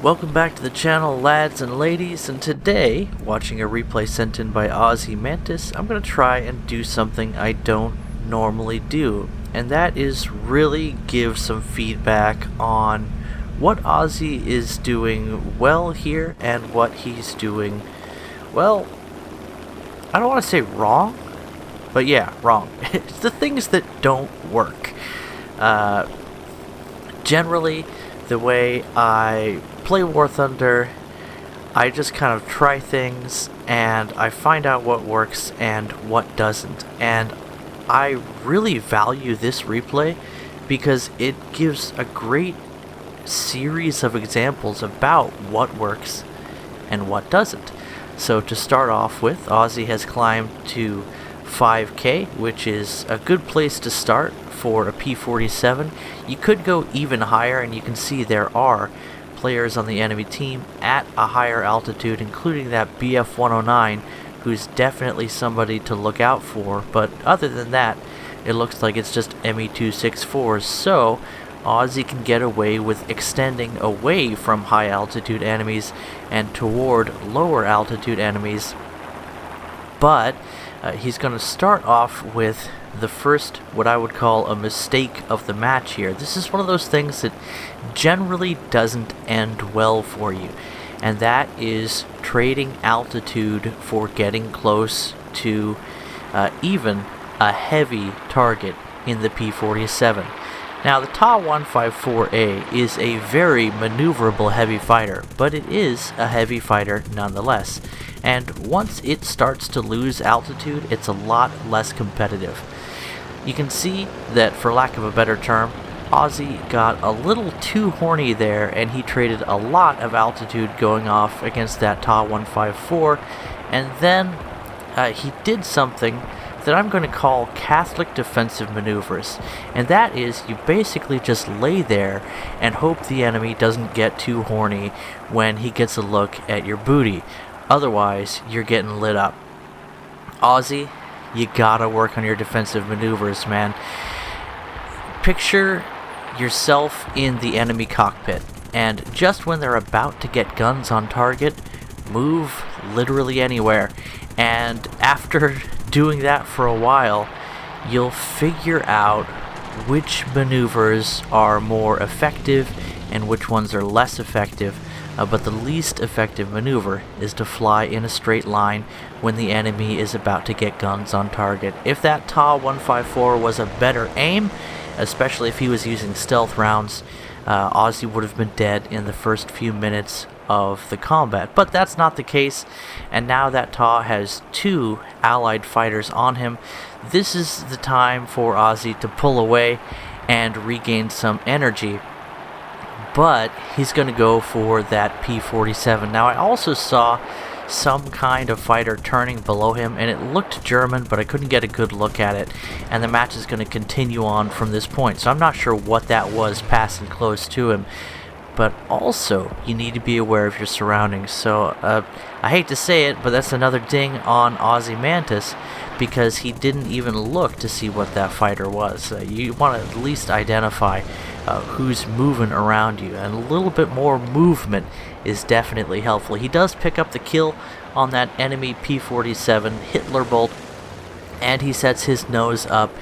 Welcome back to the channel, lads and ladies, and today, watching a replay sent in by Mantis, I'm going to try and do something I don't normally do, and that is really give some feedback on what Ozzy is doing well here and what he's doing, well, I don't want to say wrong, but yeah, wrong. It's the things that don't work. Generally, the way I play War Thunder, I just kind of try things and I find out what works and what doesn't. And I really value this replay because it gives a great series of examples about what works and what doesn't. So to start off with, Ozzy has climbed to 5k, which is a good place to start for a P-47. You could go even higher, and you can see there are players on the enemy team at a higher altitude, including that BF-109, who's definitely somebody to look out for. But other than that, it looks like it's just ME-264s, so Ozzy can get away with extending away from high altitude enemies and toward lower altitude enemies. But he's going to start off with the first, what I would call a mistake of the match here. This is one of those things that generally doesn't end well for you, and that is trading altitude for getting close to even a heavy target in the P-47. Now, the Ta-154A is a very maneuverable heavy fighter, but it is a heavy fighter nonetheless. And once it starts to lose altitude, it's a lot less competitive. You can see that, for lack of a better term, Ozzy got a little too horny there, and he traded a lot of altitude going off against that Ta-154, and then he did something that I'm going to call Catholic defensive maneuvers, and that is you basically just lay there and hope the enemy doesn't get too horny when he gets a look at your booty. Otherwise, you're getting lit up. Ozzy, you gotta work on your defensive maneuvers, man. Picture yourself in the enemy cockpit, and just when they're about to get guns on target, move literally anywhere. And after doing that for a while, you'll figure out which maneuvers are more effective and which ones are less effective. But the least effective maneuver is to fly in a straight line when the enemy is about to get guns on target. If that Ta-154 was a better aim, especially if he was using stealth rounds, Ozzy would have been dead in the first few minutes of the combat. But that's not the case, and now that Ta has two allied fighters on him, this is the time for Ozzy to pull away and regain some energy. But he's going to go for that P-47. Now, I also saw some kind of fighter turning below him, and it looked German, but I couldn't get a good look at it, and the match is going to continue on from this point, so I'm not sure what that was passing close to him. But also, you need to be aware of your surroundings. So, I hate to say it, but that's another ding on Mantis, because he didn't even look to see what that fighter was. You want to at least identify who's moving around you, and a little bit more movement is definitely helpful. He does pick up the kill on that enemy P-47 Hitler Bolt, and he sets his nose up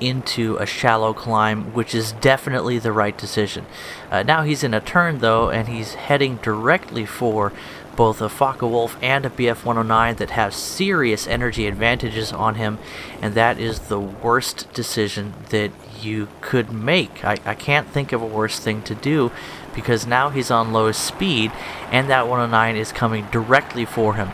into a shallow climb, which is definitely the right decision. Now he's in a turn though, and he's heading directly for both a Focke-Wulf and a BF-109 that have serious energy advantages on him, and that is the worst decision that you could make. I can't think of a worse thing to do, because now he's on low speed and that 109 is coming directly for him.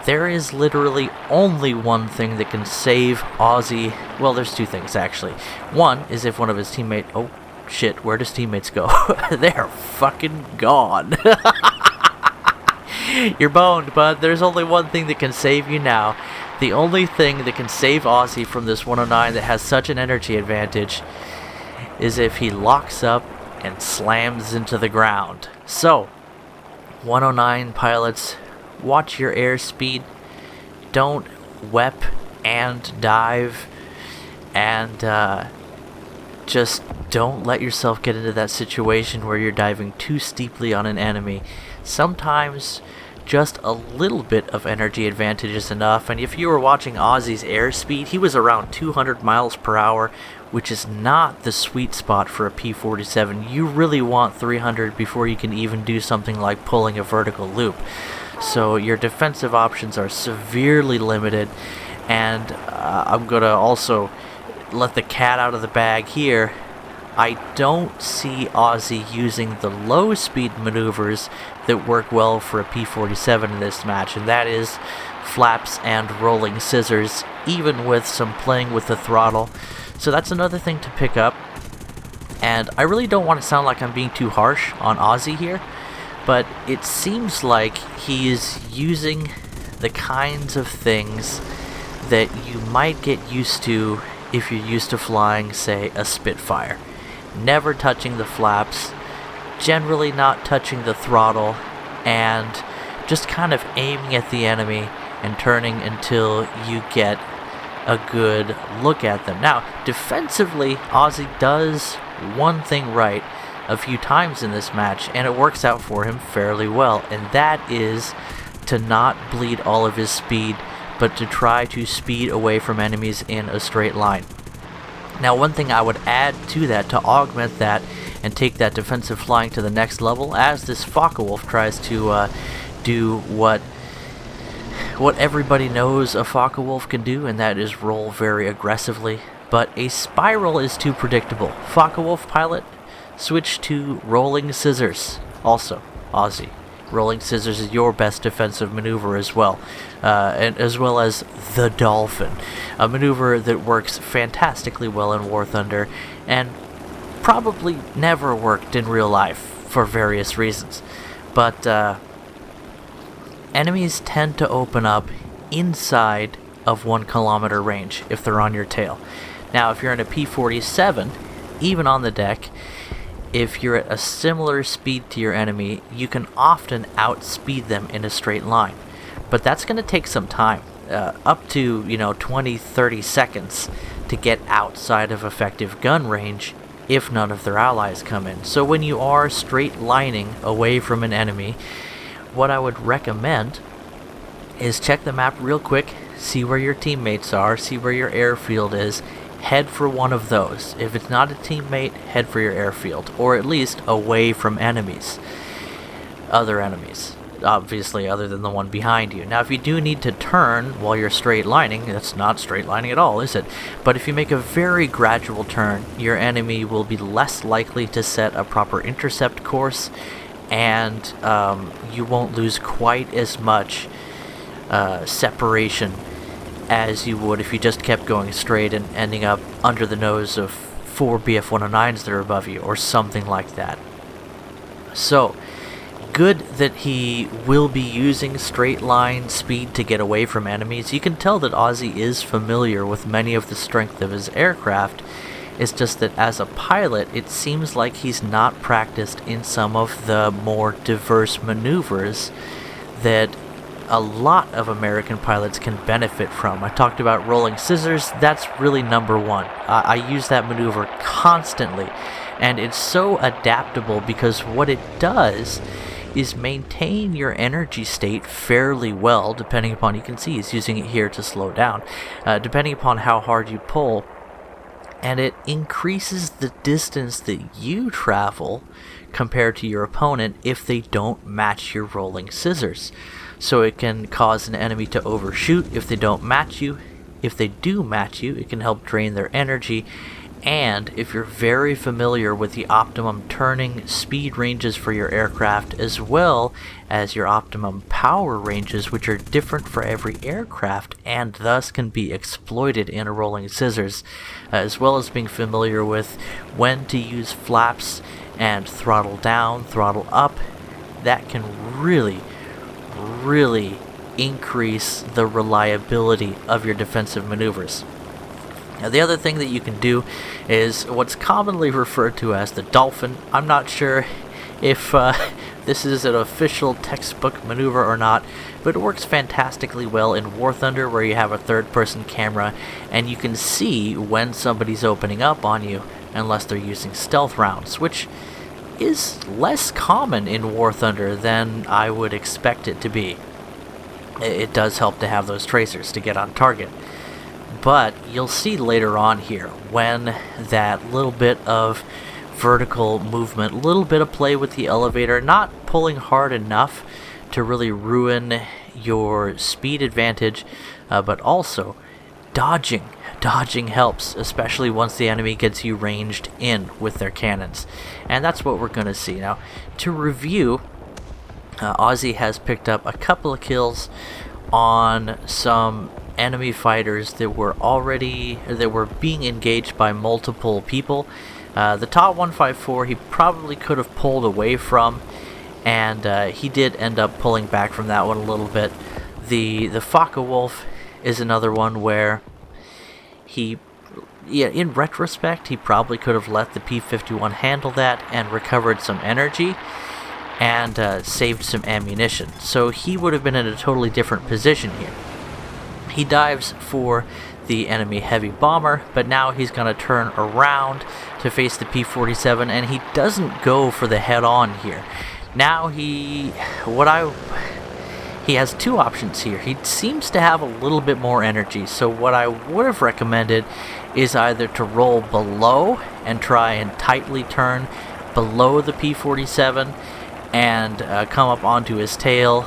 There is literally only one thing that can save Ozzy. Well, there's two things actually. One is if one of his teammates... Oh shit, where does teammates go? They're fucking gone. You're boned, bud. There's only one thing that can save you now. The only thing that can save Ozzy from this 109 that has such an energy advantage is if he locks up and slams into the ground. So, 109 pilots, watch your airspeed. Don't wep and dive, and just don't let yourself get into that situation where you're diving too steeply on an enemy. Sometimes just a little bit of energy advantage is enough, and if you were watching Ozzy's airspeed, he was around 200 miles per hour, which is not the sweet spot for a P-47. You really want 300 before you can even do something like pulling a vertical loop. So your defensive options are severely limited, and I'm going to also let the cat out of the bag here. I don't see Ozzy using the low-speed maneuvers that work well for a P-47 in this match, and that is flaps and rolling scissors, even with some playing with the throttle. So that's another thing to pick up, and I really don't want to sound like I'm being too harsh on Ozzy here, but it seems like he is using the kinds of things that you might get used to if you're used to flying, say, a Spitfire. Never touching the flaps, generally not touching the throttle, and just kind of aiming at the enemy and turning until you get a good look at them. Now, defensively, Ozzy does one thing right a few times in this match, and it works out for him fairly well, and that is to not bleed all of his speed, but to try to speed away from enemies in a straight line. Now, one thing I would add to that, to augment that and take that defensive flying to the next level, as this Focke-Wulf tries to do what everybody knows a Focke-Wulf can do, and that is roll very aggressively. But a spiral is too predictable. Focke-Wulf pilot, switch to rolling scissors. Also, Ozzy, rolling scissors is your best defensive maneuver as well, and as well as the Dolphin, a maneuver that works fantastically well in War Thunder, and probably never worked in real life for various reasons. But enemies tend to open up inside of 1 kilometer range if they're on your tail. Now, if you're in a P-47, even on the deck, if you're at a similar speed to your enemy, you can often outspeed them in a straight line. But that's going to take some time, up to 20-30 seconds to get outside of effective gun range if none of their allies come in. So when you are straight lining away from an enemy, what I would recommend is check the map real quick, see where your teammates are, see where your airfield is, head for one of those. If it's not a teammate, head for your airfield, or at least away from enemies. Other enemies, obviously, other than the one behind you. Now, if you do need to turn while you're straight lining, that's not straight lining at all, is it? But if you make a very gradual turn, your enemy will be less likely to set a proper intercept course, and you won't lose quite as much separation as you would if you just kept going straight and ending up under the nose of 4 BF-109s that are above you, or something like that. So, good that he will be using straight line speed to get away from enemies. You can tell that Ozzy is familiar with many of the strength of his aircraft. It's just that as a pilot, it seems like he's not practiced in some of the more diverse maneuvers that a lot of American pilots can benefit from. I talked about rolling scissors. That's really number one. I use that maneuver constantly, and it's so adaptable because what it does is maintain your energy state fairly well, depending upon, you can see he's using it here to slow down, depending upon how hard you pull, and it increases the distance that you travel compared to your opponent if they don't match your rolling scissors. So it can cause an enemy to overshoot if they don't match you. If they do match you, it can help drain their energy. And if you're very familiar with the optimum turning speed ranges for your aircraft, as well as your optimum power ranges, which are different for every aircraft and thus can be exploited in a rolling scissors, as well as being familiar with when to use flaps and throttle down, throttle up, that can really increase the reliability of your defensive maneuvers. Now, the other thing that you can do is what's commonly referred to as the Dolphin. I'm not sure if this is an official textbook maneuver or not, but it works fantastically well in War Thunder, where you have a third-person camera and you can see when somebody's opening up on you unless they're using stealth rounds, which is less common in War Thunder than I would expect it to be. It does help to have those tracers to get on target. But you'll see later on here, when that little bit of vertical movement, a little bit of play with the elevator, not pulling hard enough to really ruin your speed advantage, but also dodging. Dodging helps, especially once the enemy gets you ranged in with their cannons. And that's what we're going to see. Now, to review, Ozzy has picked up a couple of kills on some enemy fighters that were being engaged by multiple people. The top 154 he probably could have pulled away from, and he did end up pulling back from that one a little bit. The Faka Wolf is another one where in retrospect, he probably could have let the P-51 handle that and recovered some energy and saved some ammunition. So he would have been in a totally different position here. He dives for the enemy heavy bomber, but now he's going to turn around to face the P-47, and he doesn't go for the head-on here. Now he has two options here. He seems to have a little bit more energy, so what I would have recommended is either to roll below and try and tightly turn below the P-47 and come up onto his tail,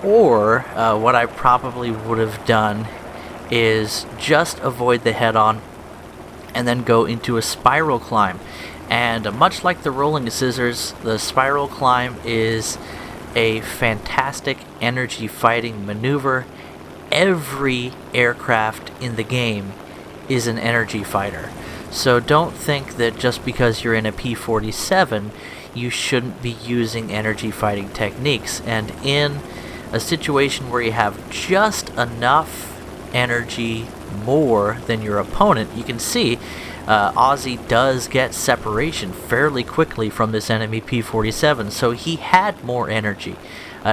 or what I probably would have done is just avoid the head-on and then go into a spiral climb. And much like the rolling scissors, the spiral climb is a fantastic energy fighting maneuver. Every aircraft in the game is an energy fighter. So don't think that just because you're in a P-47 you shouldn't be using energy fighting techniques. And in a situation where you have just enough energy more than your opponent, you can see Ozzy does get separation fairly quickly from this enemy P-47, so he had more energy.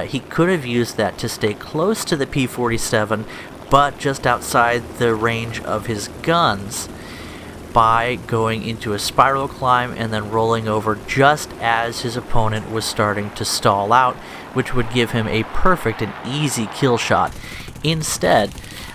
He could have used that to stay close to the P-47, but just outside the range of his guns, by going into a spiral climb and then rolling over just as his opponent was starting to stall out, which would give him a perfect and easy kill shot. Instead,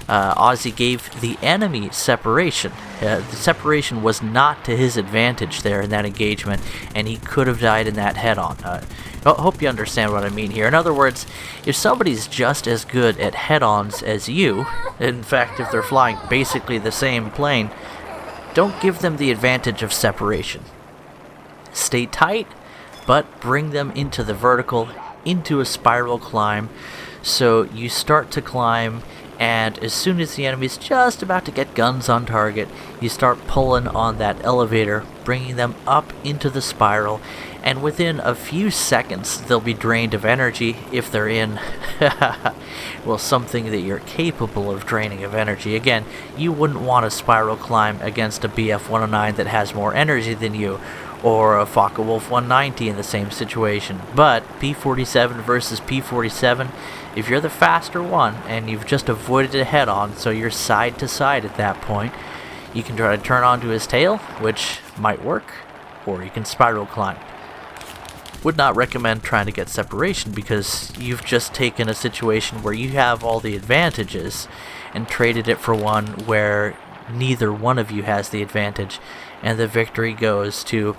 Ozzy gave the enemy separation. The separation was not to his advantage there in that engagement, and he could have died in that head-on. I hope you understand what I mean here. In other words, if somebody's just as good at head-ons as you, in fact, if they're flying basically the same plane, don't give them the advantage of separation. Stay tight, but bring them into the vertical, into a spiral climb, so you start to climb, and as soon as the enemy's just about to get guns on target, you start pulling on that elevator, bringing them up into the spiral, and within a few seconds they'll be drained of energy if they're in well, something that you're capable of draining of energy. Again, you wouldn't want a spiral climb against a BF-109 that has more energy than you, or a Focke-Wulf 190 in the same situation. But P-47 versus P-47, if you're the faster one and you've just avoided a head-on, so you're side to side at that point, you can try to turn onto his tail, which might work, or you can spiral climb. Would not recommend trying to get separation, because you've just taken a situation where you have all the advantages and traded it for one where neither one of you has the advantage, and the victory goes to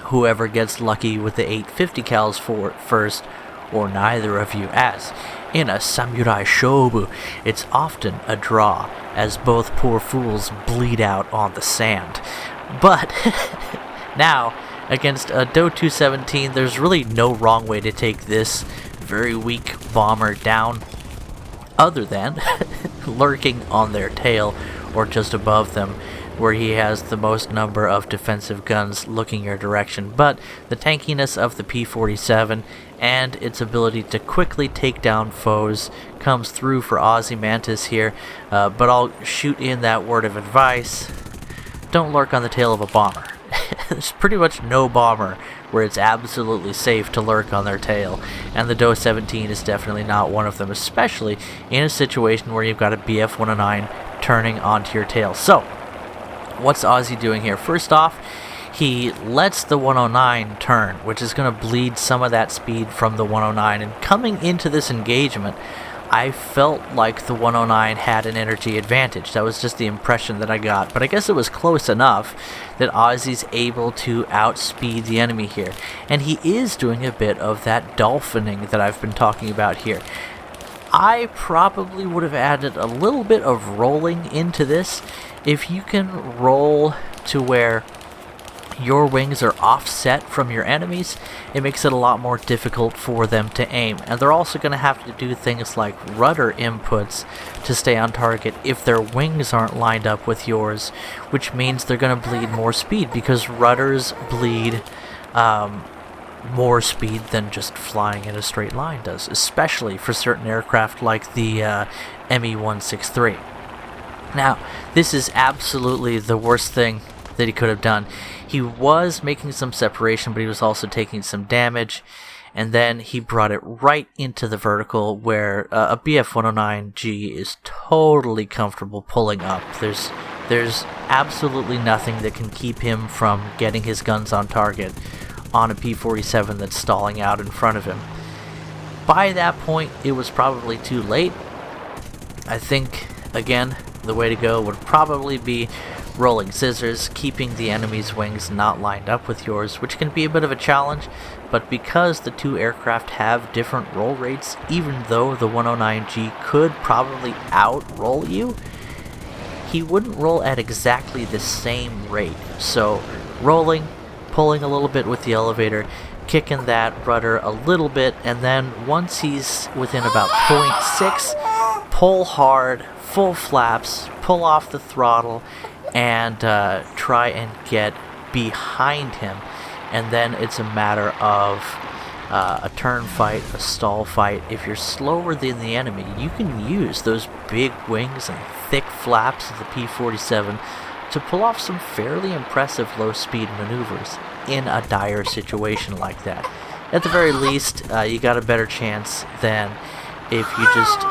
whoever gets lucky with the 850 cals first, or neither of you. As in a samurai shobu, it's often a draw, as both poor fools bleed out on the sand. But now, against a Do 217, there's really no wrong way to take this very weak bomber down, other than lurking on their tail or just above them, where he has the most number of defensive guns looking your direction. But the tankiness of the P-47 and its ability to quickly take down foes comes through for Ozzy Mantis here, but I'll shoot in that word of advice: don't lurk on the tail of a bomber. There's pretty much no bomber where it's absolutely safe to lurk on their tail, and the Do 17 is definitely not one of them, especially in a situation where you've got a BF-109 turning onto your tail. So, What's Ozzy doing here? First off, he lets the 109 turn, which is going to bleed some of that speed from the 109. And coming into this engagement, I felt like the 109 had an energy advantage. That was just the impression that I got. But I guess it was close enough that Ozzy's able to outspeed the enemy here. And he is doing a bit of that dolphining that I've been talking about here. I probably would have added a little bit of rolling into this. If you can roll to where your wings are offset from your enemies, it makes it a lot more difficult for them to aim. And they're also going to have to do things like rudder inputs to stay on target if their wings aren't lined up with yours, which means they're going to bleed more speed, because rudders bleed more speed than just flying in a straight line does, especially for certain aircraft like the ME-163. Now, this is absolutely the worst thing that he could have done. He was making some separation, but he was also taking some damage, and then he brought it right into the vertical where a BF-109G is totally comfortable pulling up. There's absolutely nothing that can keep him from getting his guns on target on a P-47 that's stalling out in front of him. By that point, it was probably too late. I think, again, the way to go would probably be rolling scissors, keeping the enemy's wings not lined up with yours, which can be a bit of a challenge, but because the two aircraft have different roll rates, even though the 109G could probably out-roll you, he wouldn't roll at exactly the same rate. So rolling, pulling a little bit with the elevator, kicking that rudder a little bit, and then once he's within about 0.6, pull hard, full flaps, pull off the throttle, and try and get behind him. And then it's a matter of a turn fight, a stall fight. If you're slower than the enemy, you can use those big wings and thick flaps of the P-47 to pull off some fairly impressive low-speed maneuvers in a dire situation like that. At the very least, you got a better chance than if you just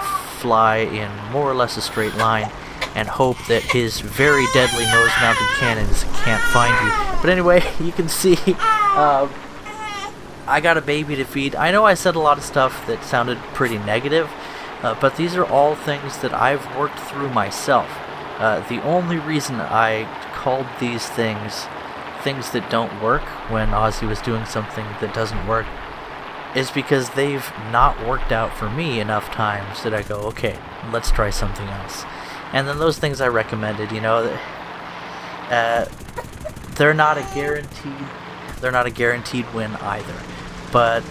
fly in more or less a straight line and hope that his very deadly nose-mounted cannons can't find you. But anyway, you can see I got a baby to feed. I know I said a lot of stuff that sounded pretty negative, but these are all things that I've worked through myself. The only reason I called these things that don't work when Ozzy was doing something that doesn't work is because they've not worked out for me enough times that I go, okay, let's try something else. And then those things I recommended, you know, they're not a guaranteed win either. But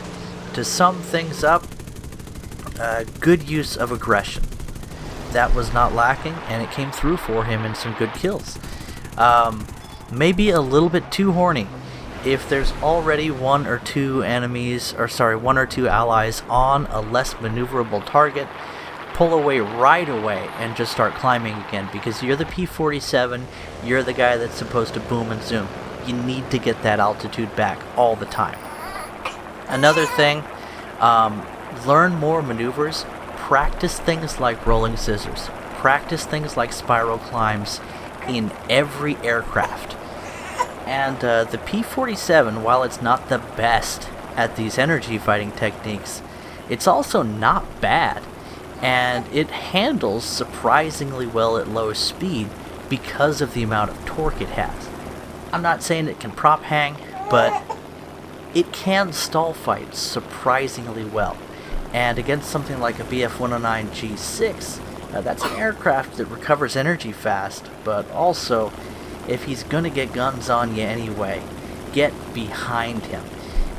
to sum things up, good use of aggression. That was not lacking, and it came through for him in some good kills. Maybe a little bit too horny. If there's already one or two allies on a less maneuverable target, pull away right away and just start climbing again, because you're the P-47, you're the guy that's supposed to boom and zoom. You need to get that altitude back all the time. Another thing, learn more maneuvers, practice things like rolling scissors, practice things like spiral climbs in every aircraft. And the P-47, while it's not the best at these energy fighting techniques, it's also not bad. And it handles surprisingly well at low speed because of the amount of torque it has. I'm not saying it can prop hang, but it can stall fight surprisingly well. And against something like a BF-109 G6, that's an aircraft that recovers energy fast, but also, if he's going to get guns on you anyway, get behind him,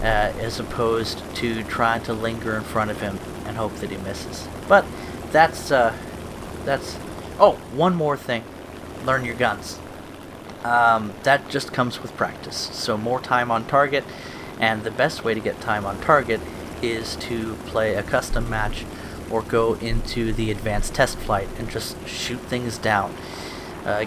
as opposed to trying to linger in front of him and hope that he misses. But that's oh, one more thing. Learn your guns. That just comes with practice. So more time on target, and the best way to get time on target is to play a custom match or go into the advanced test flight and just shoot things down.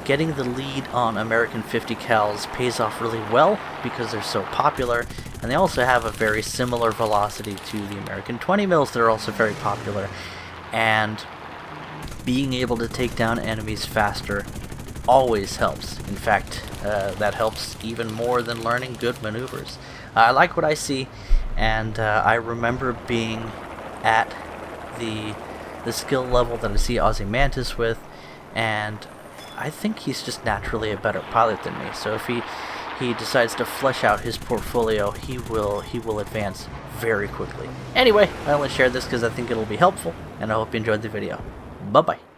Getting the lead on American 50 cals pays off really well because they're so popular, and they also have a very similar velocity to the American 20 mils that are also very popular. And being able to take down enemies faster always helps. In fact, that helps even more than learning good maneuvers. I like what I see, and I remember being at the skill level that I see Mantis with, and I think he's just naturally a better pilot than me. So if he decides to flesh out his portfolio, he will advance very quickly. Anyway, I only shared this because I think it'll be helpful, and I hope you enjoyed the video. Bye bye.